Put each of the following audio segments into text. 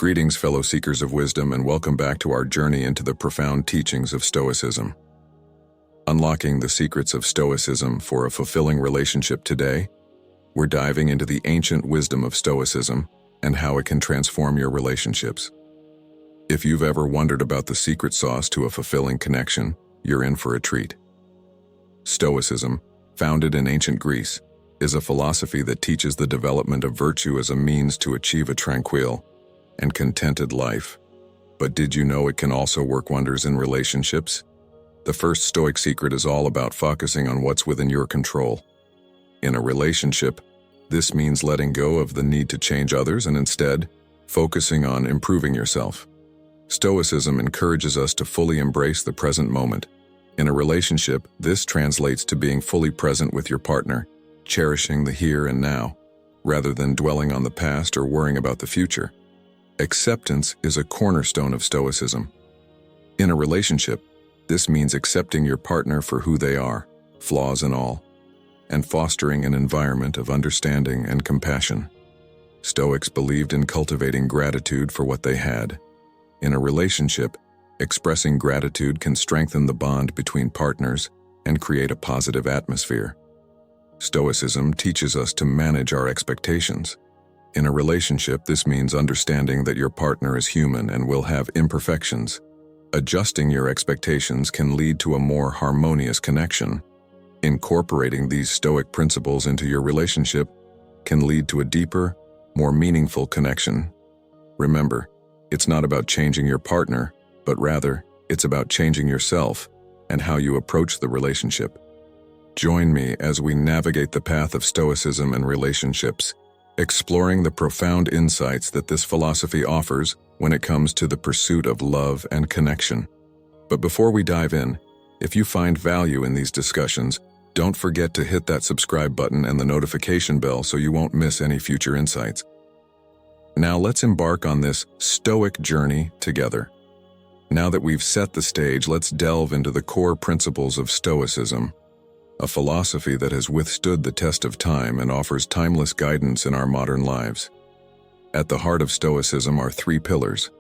Greetings, fellow seekers of wisdom, and welcome back to our journey into the profound teachings of Stoicism. Unlocking the secrets of Stoicism for a fulfilling relationship today, we're diving into the ancient wisdom of Stoicism and how it can transform your relationships. If you've ever wondered about the secret sauce to a fulfilling connection, you're in for a treat. Stoicism, founded in ancient Greece, is a philosophy that teaches the development of virtue as a means to achieve a tranquil and contented life. But did you know it can also work wonders in relationships? The first Stoic secret is all about focusing on what's within your control. In a relationship, this means letting go of the need to change others and instead focusing on improving yourself. Stoicism encourages us to fully embrace the present moment. In a relationship, this translates to being fully present with your partner, cherishing the here and now, rather than dwelling on the past or worrying about the future. Acceptance is a cornerstone of Stoicism. In a relationship, this means accepting your partner for who they are, flaws and all, and fostering an environment of understanding and compassion. Stoics believed in cultivating gratitude for what they had. In a relationship, expressing gratitude can strengthen the bond between partners and create a positive atmosphere. Stoicism teaches us to manage our expectations. In a relationship, this means understanding that your partner is human and will have imperfections. Adjusting your expectations can lead to a more harmonious connection. Incorporating these Stoic principles into your relationship can lead to a deeper, more meaningful connection. Remember, it's not about changing your partner, but rather, it's about changing yourself and how you approach the relationship. Join me as we navigate the path of Stoicism and relationships, exploring the profound insights that this philosophy offers when it comes to the pursuit of love and connection. But before we dive in, if you find value in these discussions, don't forget to hit that subscribe button and the notification bell so you won't miss any future insights. Now let's embark on this Stoic journey together. Now that we've set the stage, let's delve into the core principles of Stoicism, a philosophy that has withstood the test of time and offers timeless guidance in our modern lives. At the heart of Stoicism are three pillars: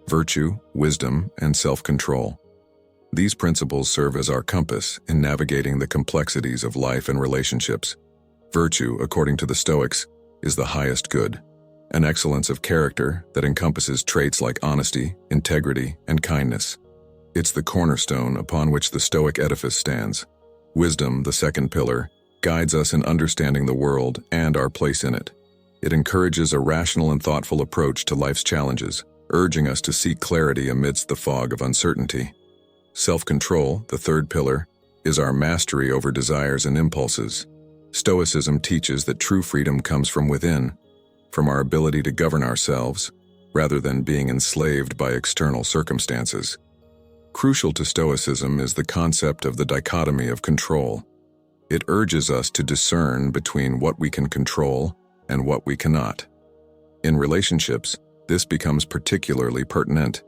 virtue, wisdom, and self-control. These principles serve as our compass in navigating the complexities of life and relationships. Virtue, according to the Stoics, is the highest good, an excellence of character that encompasses traits like honesty, integrity, and kindness. It's the cornerstone upon which the Stoic edifice stands. Wisdom, the second pillar, guides us in understanding the world and our place in it. It encourages a rational and thoughtful approach to life's challenges, urging us to seek clarity amidst the fog of uncertainty. Self-control, the third pillar, is our mastery over desires and impulses. Stoicism teaches that true freedom comes from within, from our ability to govern ourselves, rather than being enslaved by external circumstances. Crucial to Stoicism is the concept of the dichotomy of control. It urges us to discern between what we can control and what we cannot. In relationships, this becomes particularly pertinent.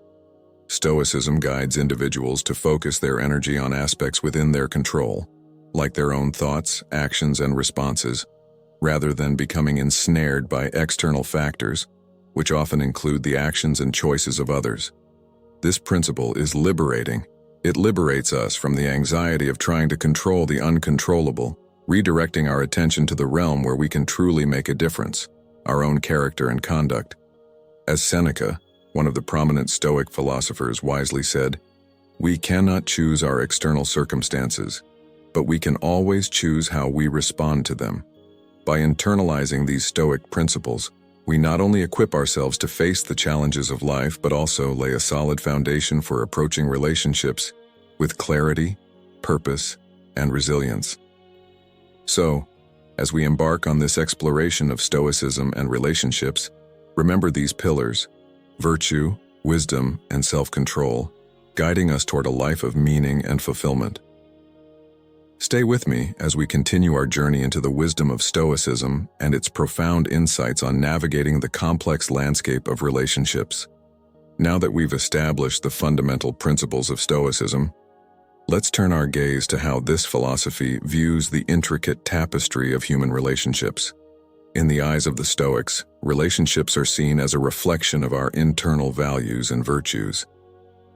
Stoicism guides individuals to focus their energy on aspects within their control, like their own thoughts, actions, and responses, rather than becoming ensnared by external factors, which often include the actions and choices of others. This principle is liberating. It liberates us from the anxiety of trying to control the uncontrollable, redirecting our attention to the realm where we can truly make a difference, our own character and conduct. As Seneca, one of the prominent Stoic philosophers, wisely said, "We cannot choose our external circumstances, but we can always choose how we respond to them." By internalizing these Stoic principles, we not only equip ourselves to face the challenges of life, but also lay a solid foundation for approaching relationships with clarity, purpose, and resilience. So, as we embark on this exploration of Stoicism and relationships, remember these pillars: virtue, wisdom, and self-control, guiding us toward a life of meaning and fulfillment. Stay with me as we continue our journey into the wisdom of Stoicism and its profound insights on navigating the complex landscape of relationships. Now that we've established the fundamental principles of Stoicism, let's turn our gaze to how this philosophy views the intricate tapestry of human relationships. In the eyes of the Stoics, relationships are seen as a reflection of our internal values and virtues.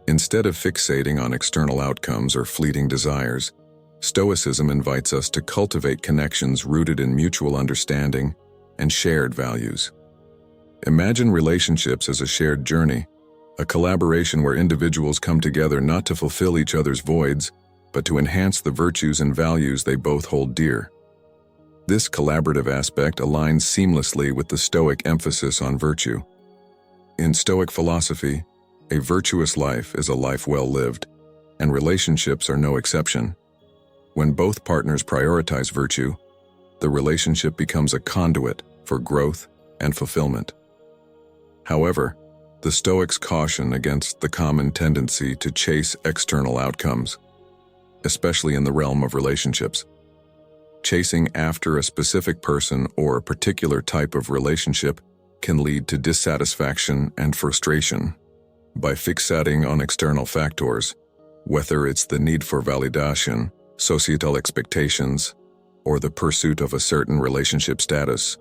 Instead of fixating on external outcomes or fleeting desires, Stoicism invites us to cultivate connections rooted in mutual understanding and shared values. Imagine relationships as a shared journey, a collaboration where individuals come together not to fulfill each other's voids, but to enhance the virtues and values they both hold dear. This collaborative aspect aligns seamlessly with the Stoic emphasis on virtue. In Stoic philosophy, a virtuous life is a life well lived, and relationships are no exception. When both partners prioritize virtue, the relationship becomes a conduit for growth and fulfillment. However, the Stoics caution against the common tendency to chase external outcomes, especially in the realm of relationships. Chasing after a specific person or a particular type of relationship can lead to dissatisfaction and frustration. By fixating on external factors, whether it's the need for validation, societal expectations, or the pursuit of a certain relationship status,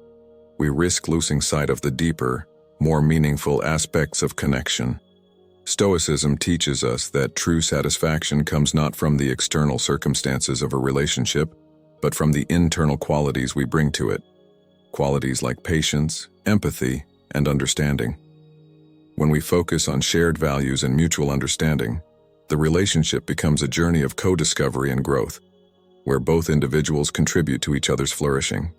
we risk losing sight of the deeper, more meaningful aspects of connection. Stoicism teaches us that true satisfaction comes not from the external circumstances of a relationship, but from the internal qualities we bring to it. Qualities like patience, empathy, and understanding. When we focus on shared values and mutual understanding, the relationship becomes a journey of co-discovery and growth, where both individuals contribute to each other's flourishing.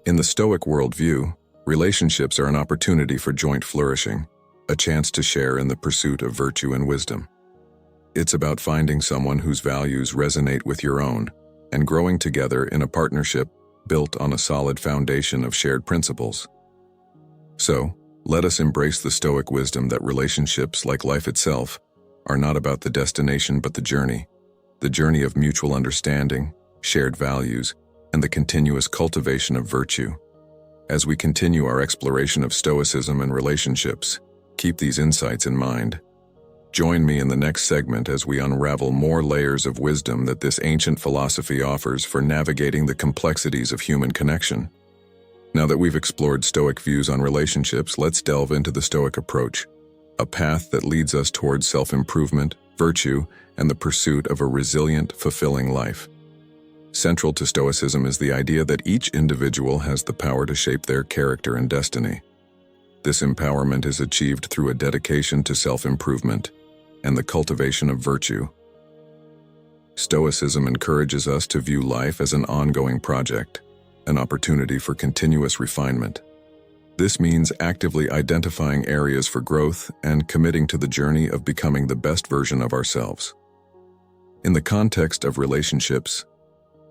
In the Stoic worldview, relationships are an opportunity for joint flourishing, a chance to share in the pursuit of virtue and wisdom. It's about finding someone whose values resonate with your own, and growing together in a partnership built on a solid foundation of shared principles. So, let us embrace the Stoic wisdom that relationships, like life itself, are not about the destination but the journey of mutual understanding, shared values, and the continuous cultivation of virtue. As we continue our exploration of Stoicism and relationships, keep these insights in mind. Join me in the next segment as we unravel more layers of wisdom that this ancient philosophy offers for navigating the complexities of human connection. Now that we've explored Stoic views on relationships, let's delve into the Stoic approach, a path that leads us towards self-improvement, virtue, and the pursuit of a resilient, fulfilling life. Central to Stoicism is the idea that each individual has the power to shape their character and destiny. This empowerment is achieved through a dedication to self-improvement and the cultivation of virtue. Stoicism encourages us to view life as an ongoing project, an opportunity for continuous refinement. This means actively identifying areas for growth and committing to the journey of becoming the best version of ourselves. In the context of relationships,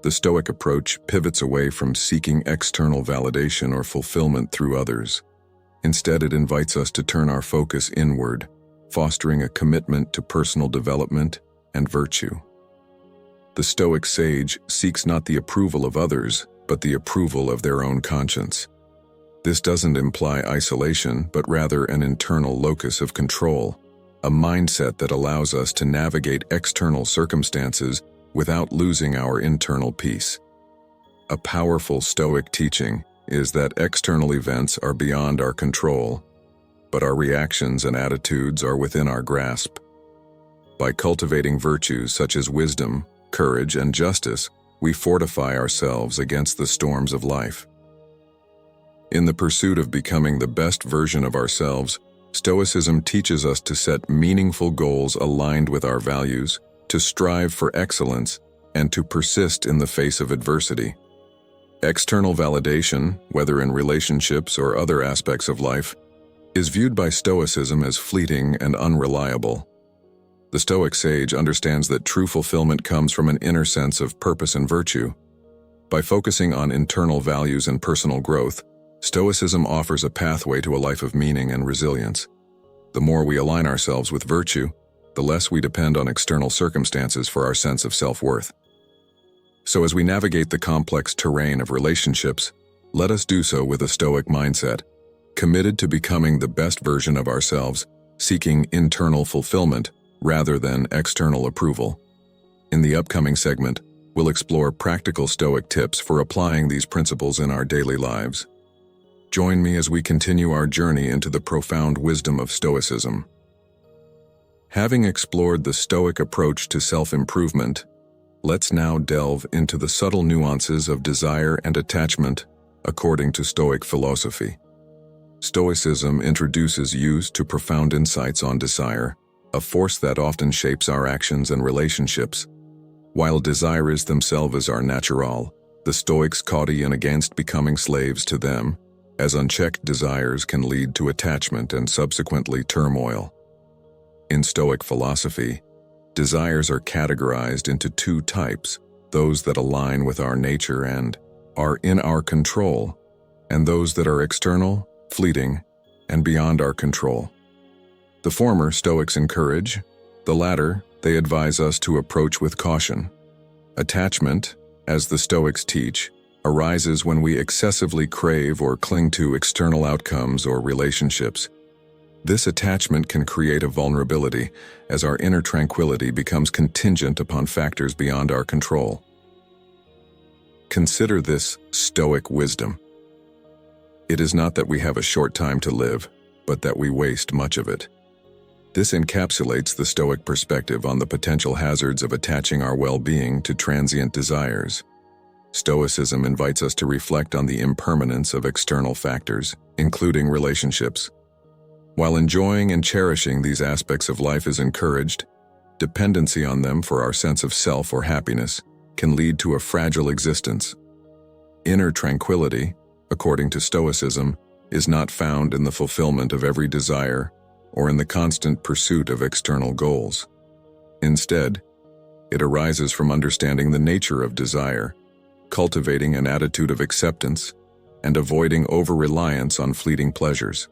the Stoic approach pivots away from seeking external validation or fulfillment through others. Instead, it invites us to turn our focus inward, fostering a commitment to personal development and virtue. The Stoic sage seeks not the approval of others, but the approval of their own conscience. This doesn't imply isolation, but rather an internal locus of control, a mindset that allows us to navigate external circumstances without losing our internal peace. A powerful Stoic teaching is that external events are beyond our control, but our reactions and attitudes are within our grasp. By cultivating virtues such as wisdom, courage, and justice, we fortify ourselves against the storms of life. In the pursuit of becoming the best version of ourselves, Stoicism teaches us to set meaningful goals aligned with our values, to strive for excellence, and to persist in the face of adversity. External validation, whether in relationships or other aspects of life, is viewed by Stoicism as fleeting and unreliable. The Stoic sage understands that true fulfillment comes from an inner sense of purpose and virtue. By focusing on internal values and personal growth, Stoicism offers a pathway to a life of meaning and resilience. The more we align ourselves with virtue, the less we depend on external circumstances for our sense of self-worth. So as we navigate the complex terrain of relationships, let us do so with a Stoic mindset, committed to becoming the best version of ourselves, seeking internal fulfillment rather than external approval. In the upcoming segment, we'll we'll explore practical Stoic tips for applying these principles in our daily lives. Join me as we continue our journey into the profound wisdom of Stoicism. Having explored the Stoic approach to self-improvement, let's now delve into the subtle nuances of desire and attachment according to Stoic philosophy. Stoicism introduces use to profound insights on desire, a force that often shapes our actions and relationships. While desires themselves are natural, the Stoics caution against becoming slaves to them, as unchecked desires can lead to attachment and subsequently turmoil. In Stoic philosophy, desires are categorized into two types: those that align with our nature and are in our control, and those that are external, fleeting, and beyond our control. The former Stoics encourage, the latter they advise us to approach with caution. Attachment, as the Stoics teach, arises when we excessively crave or cling to external outcomes or relationships. This attachment can create a vulnerability, as our inner tranquility becomes contingent upon factors beyond our control. Consider this Stoic wisdom. It is not that we have a short time to live, but that we waste much of it. This encapsulates the Stoic perspective on the potential hazards of attaching our well-being to transient desires. Stoicism invites us to reflect on the impermanence of external factors, including relationships. While enjoying and cherishing these aspects of life is encouraged, dependency on them for our sense of self or happiness can lead to a fragile existence. Inner tranquility, according to Stoicism, is not found in the fulfillment of every desire or in the constant pursuit of external goals. Instead, it arises from understanding the nature of desire, cultivating an attitude of acceptance, and avoiding over-reliance on fleeting pleasures.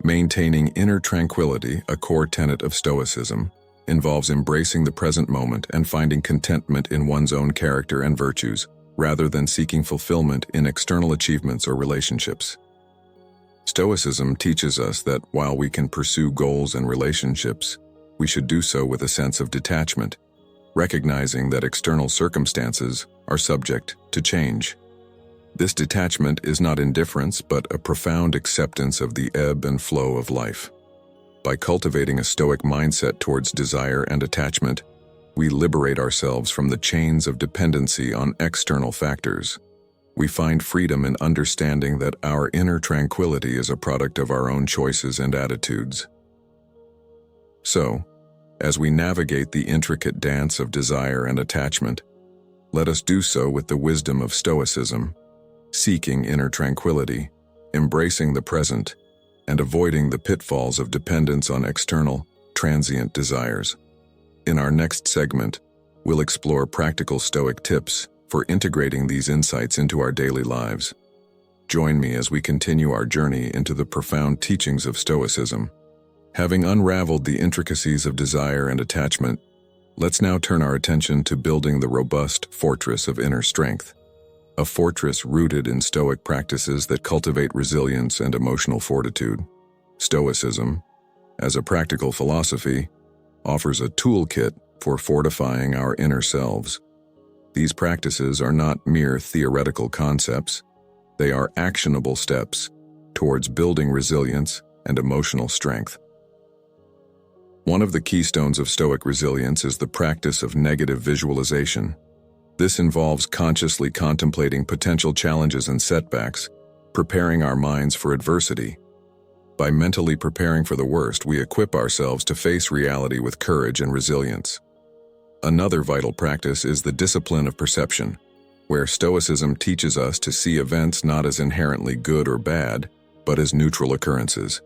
Maintaining inner tranquility, a core tenet of Stoicism, involves embracing the present moment and finding contentment in one's own character and virtues, rather than seeking fulfillment in external achievements or relationships. Stoicism teaches us that while we can pursue goals and relationships, we should do so with a sense of detachment, recognizing that external circumstances are subject to change. This detachment is not indifference, but a profound acceptance of the ebb and flow of life. By cultivating a Stoic mindset towards desire and attachment, we liberate ourselves from the chains of dependency on external factors. We find freedom in understanding that our inner tranquility is a product of our own choices and attitudes. So, as we navigate the intricate dance of desire and attachment, let us do so with the wisdom of Stoicism, seeking inner tranquility, embracing the present, and avoiding the pitfalls of dependence on external, transient desires. In our next segment, we'll explore practical Stoic tips for integrating these insights into our daily lives. Join me as we continue our journey into the profound teachings of Stoicism. Having unraveled the intricacies of desire and attachment, let's now turn our attention to building the robust fortress of inner strength. A fortress rooted in Stoic practices that cultivate resilience and emotional fortitude. Stoicism, as a practical philosophy, offers a toolkit for fortifying our inner selves. These practices are not mere theoretical concepts, they are actionable steps towards building resilience and emotional strength. One of the keystones of Stoic resilience is the practice of negative visualization. This involves consciously contemplating potential challenges and setbacks, preparing our minds for adversity. By mentally preparing for the worst, we equip ourselves to face reality with courage and resilience. Another vital practice is the discipline of perception, where Stoicism teaches us to see events not as inherently good or bad, but as neutral occurrences.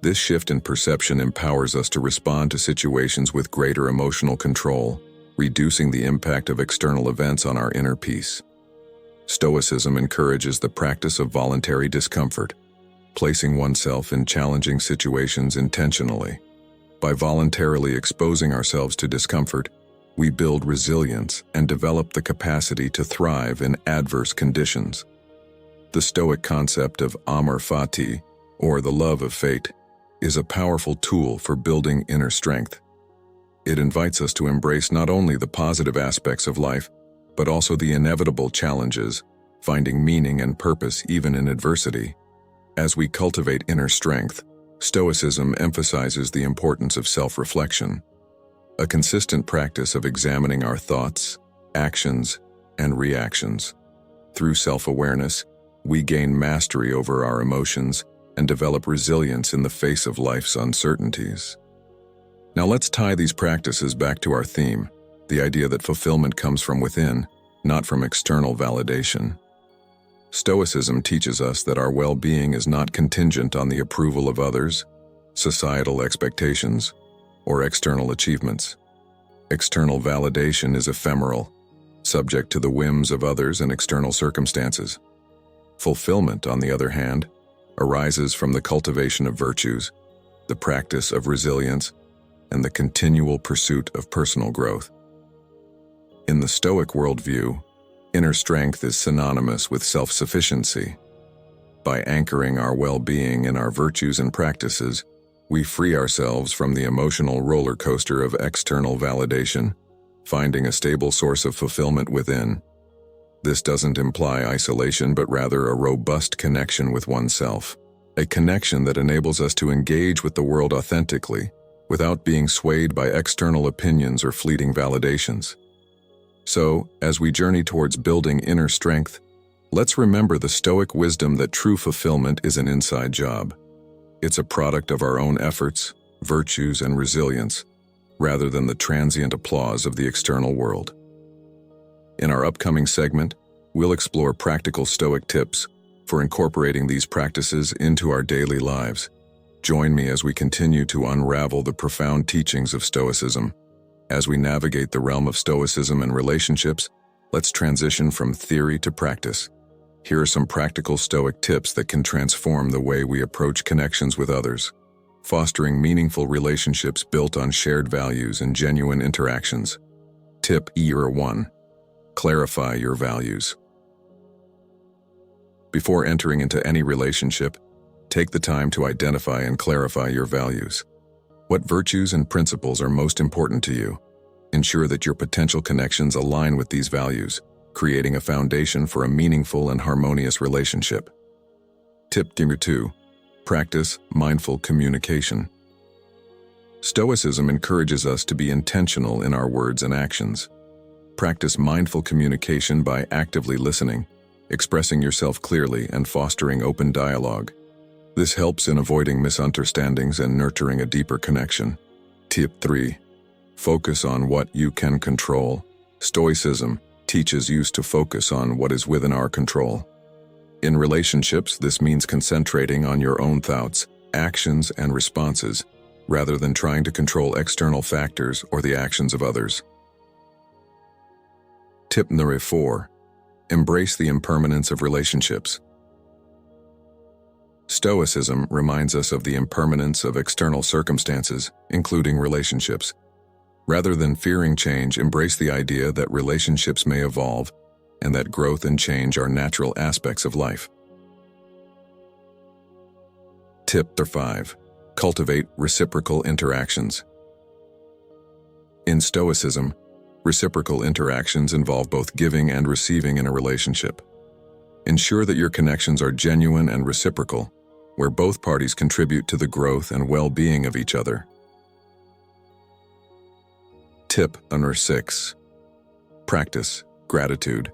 This shift in perception empowers us to respond to situations with greater emotional control, reducing the impact of external events on our inner peace. Stoicism encourages the practice of voluntary discomfort, placing oneself in challenging situations intentionally. By voluntarily exposing ourselves to discomfort, we build resilience and develop the capacity to thrive in adverse conditions. The Stoic concept of amor fati, or the love of fate, is a powerful tool for building inner strength. It invites us to embrace not only the positive aspects of life, but also the inevitable challenges, finding meaning and purpose even in adversity. As we cultivate inner strength, Stoicism emphasizes the importance of self-reflection, a consistent practice of examining our thoughts, actions, and reactions. Through self-awareness, we gain mastery over our emotions and develop resilience in the face of life's uncertainties. Now let's tie these practices back to our theme, the idea that fulfillment comes from within, not from external validation. Stoicism teaches us that our well-being is not contingent on the approval of others, societal expectations, or external achievements. External validation is ephemeral, subject to the whims of others and external circumstances. Fulfillment, on the other hand, arises from the cultivation of virtues, the practice of resilience, and the continual pursuit of personal growth. In the Stoic worldview, inner strength is synonymous with self-sufficiency. By anchoring our well-being in our virtues and practices, we free ourselves from the emotional roller coaster of external validation, finding a stable source of fulfillment within. This doesn't imply isolation, but rather a robust connection with oneself, a connection that enables us to engage with the world authentically, without being swayed by external opinions or fleeting validations. So, as we journey towards building inner strength, let's remember the Stoic wisdom that true fulfillment is an inside job. It's a product of our own efforts, virtues, and resilience, rather than the transient applause of the external world. In our upcoming segment, we'll explore practical Stoic tips for incorporating these practices into our daily lives. Join me as we continue to unravel the profound teachings of Stoicism. As we navigate the realm of Stoicism and relationships, let's transition from theory to practice. Here are some practical Stoic tips that can transform the way we approach connections with others, fostering meaningful relationships built on shared values and genuine interactions. Tip 1. Clarify your values. Before entering into any relationship, take the time to identify and clarify your values. What virtues and principles are most important to you? Ensure that your potential connections align with these values, creating a foundation for a meaningful and harmonious relationship. Tip 2. Practice mindful communication. Stoicism encourages us to be intentional in our words and actions. Practice mindful communication by actively listening, expressing yourself clearly, and fostering open dialogue. This helps in avoiding misunderstandings and nurturing a deeper connection. Tip 3. Focus on what you can control. Stoicism teaches us to focus on what is within our control. In relationships, this means concentrating on your own thoughts, actions, and responses, rather than trying to control external factors or the actions of others. Tip 4. Embrace the impermanence of relationships. Stoicism reminds us of the impermanence of external circumstances, including relationships. Rather than fearing change, embrace the idea that relationships may evolve and that growth and change are natural aspects of life. Tip 5. Cultivate reciprocal interactions. In Stoicism, reciprocal interactions involve both giving and receiving in a relationship. Ensure that your connections are genuine and reciprocal, where both parties contribute to the growth and well-being of each other. Tip 6. Practice gratitude.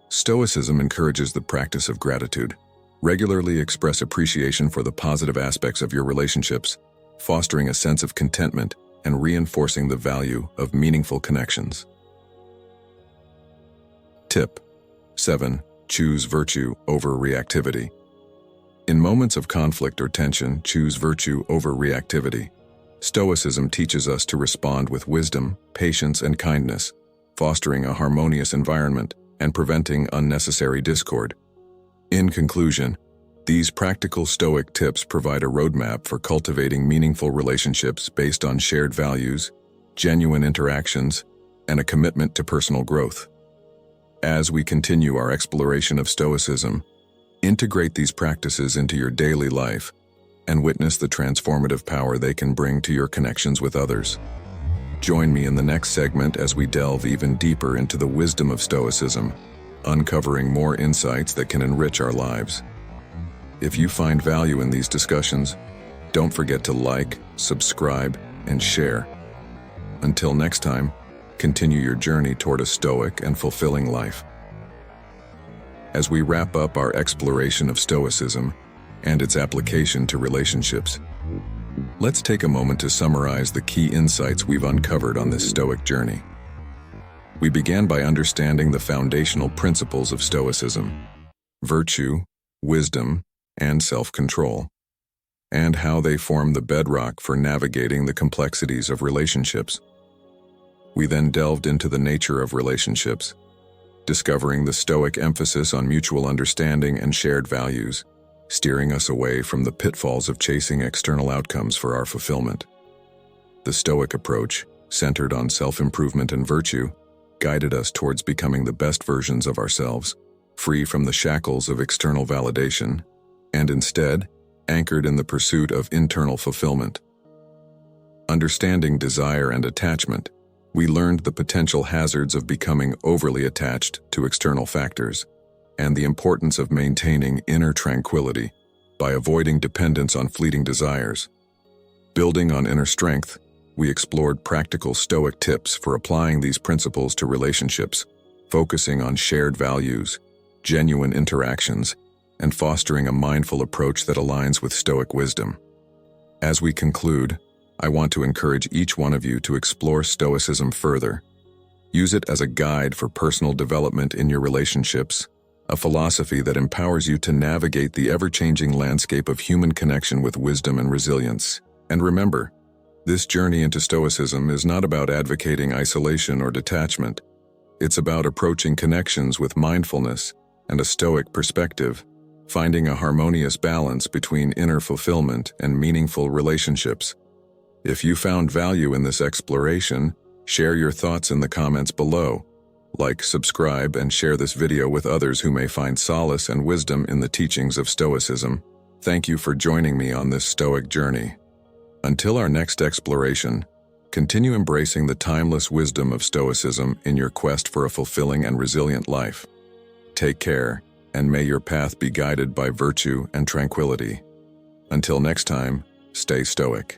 Stoicism encourages the practice of gratitude. Regularly express appreciation for the positive aspects of your relationships, fostering a sense of contentment and reinforcing the value of meaningful connections. Tip 7. Choose virtue over reactivity. In moments of conflict or tension, choose virtue over reactivity. Stoicism teaches us to respond with wisdom, patience, and kindness, fostering a harmonious environment and preventing unnecessary discord. In conclusion, these practical Stoic tips provide a roadmap for cultivating meaningful relationships based on shared values, genuine interactions, and a commitment to personal growth. As we continue our exploration of Stoicism, integrate these practices into your daily life and witness the transformative power they can bring to your connections with others. Join me in the next segment as we delve even deeper into the wisdom of Stoicism, uncovering more insights that can enrich our lives. If you find value in these discussions, don't forget to like, subscribe, and share. Until next time, continue your journey toward a stoic and fulfilling life. As we wrap up our exploration of Stoicism and its application to relationships, let's take a moment to summarize the key insights we've uncovered on this Stoic journey. We began by understanding the foundational principles of Stoicism: virtue, wisdom, and self-control, and how they form the bedrock for navigating the complexities of relationships. We then delved into the nature of relationships, discovering the Stoic emphasis on mutual understanding and shared values, steering us away from the pitfalls of chasing external outcomes for our fulfillment. The Stoic approach, centered on self-improvement and virtue, guided us towards becoming the best versions of ourselves, free from the shackles of external validation, and instead, anchored in the pursuit of internal fulfillment. Understanding desire and attachment, we learned the potential hazards of becoming overly attached to external factors, and the importance of maintaining inner tranquility by avoiding dependence on fleeting desires. Building on inner strength, we explored practical Stoic tips for applying these principles to relationships, focusing on shared values, genuine interactions, and fostering a mindful approach that aligns with Stoic wisdom. As we conclude, I want to encourage each one of you to explore Stoicism further. Use it as a guide for personal development in your relationships, a philosophy that empowers you to navigate the ever-changing landscape of human connection with wisdom and resilience. And remember, this journey into Stoicism is not about advocating isolation or detachment. It's about approaching connections with mindfulness and a Stoic perspective, finding a harmonious balance between inner fulfillment and meaningful relationships. If you found value in this exploration, share your thoughts in the comments below. Like, subscribe, and share this video with others who may find solace and wisdom in the teachings of Stoicism. Thank you for joining me on this Stoic journey. Until our next exploration, continue embracing the timeless wisdom of Stoicism in your quest for a fulfilling and resilient life. Take care, and may your path be guided by virtue and tranquility. Until next time, stay stoic.